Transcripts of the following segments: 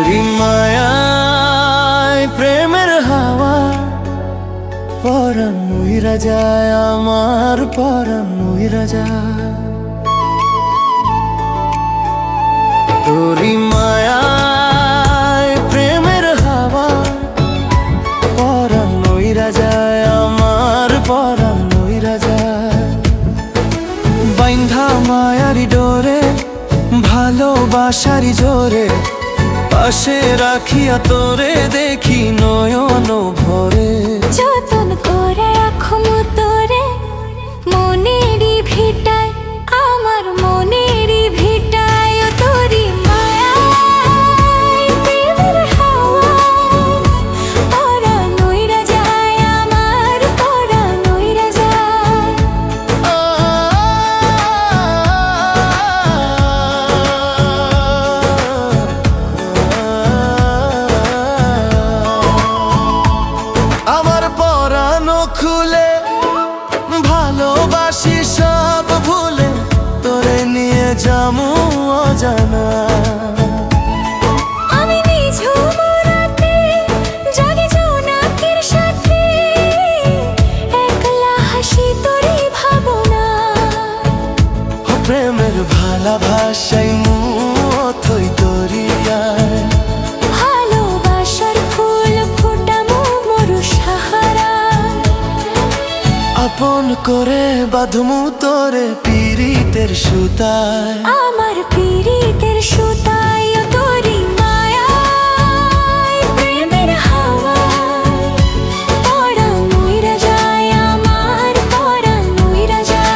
তোরি মায়ায় প্রেমের হাওয়া পরাণ উইরা যায়, আমার পরাণ উইরা যায়। তোরি মায়ায় প্রেমের হাওয়া পরাণ উইরা যায়, আমার পরাণ উইরা যায়। বাইন্ধা মায়ারি ডোরে ভালোবাসারি জোরে পাশে রাখিয়া তোরে দেখি নয়ন ভরে। যতন করে রাখুম তোরে মনেরই ভিটায়, আমার মনেরই ভিটায়। ও তোরি মায়ায় প্রেমের হাওয়া পরাণ উইরা যায়, আমার পরাণ উইরা যায়। আমার পরানো খুলে ভালোবাসি সব ভুলে তোরে নিয়ে যামু অজানা। আমি নিঝুম রাতে জাগি জোনাকির সাথে, একলা হাসি তোরে ভাবনা। প্রেমের ভালোবাসাই মুথই দরিয়ায়, ভালোবাসার ফুল ফুটামো মরু সাহারায়। আপন করে বাঁধমু তোরে পীড়িতের সুতায়, আমার পীড়িতের সুতায়। ও তোরি মায়ায় প্রেমের হাওয়া পরাণ উইরা যায়, আমার পরাণ উইরা যায়।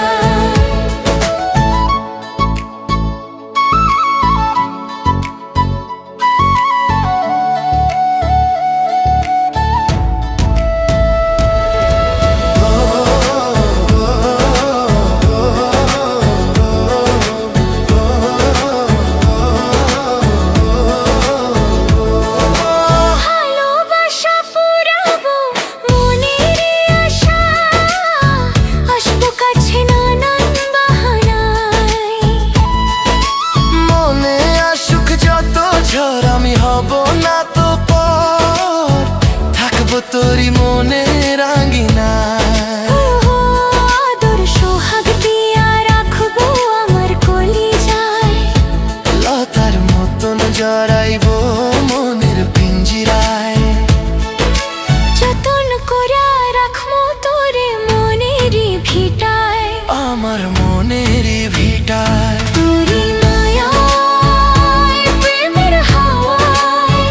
ভালোবাসা পুরাবো মনেরই আশা, আসবো কাছে নানান বাহানায়। মনে আসুক যত ঝড় আমি হব না তো পর, থাকবো তোরি মনে রাঙিনায়। আদর সোহাগ দিয়া রাখবো আমার কলিজায়, লতার মতন জড়াইব মনের পিঞ্জিরায়। যতন কইরা রাখবো তোরে মনেরই ভিটায়, আমার মনেরই ভিটায়। তোরি মায়ায় প্রেমের হাওয়ায়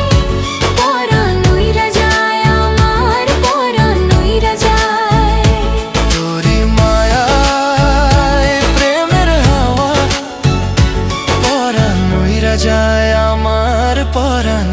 পরাণ উইরা যায়, আমার পরাণ উইরা যায়। তোরি মায়ায় প্রেমের হাওয়া পরাণ উইরা যায়, আমার পরাণ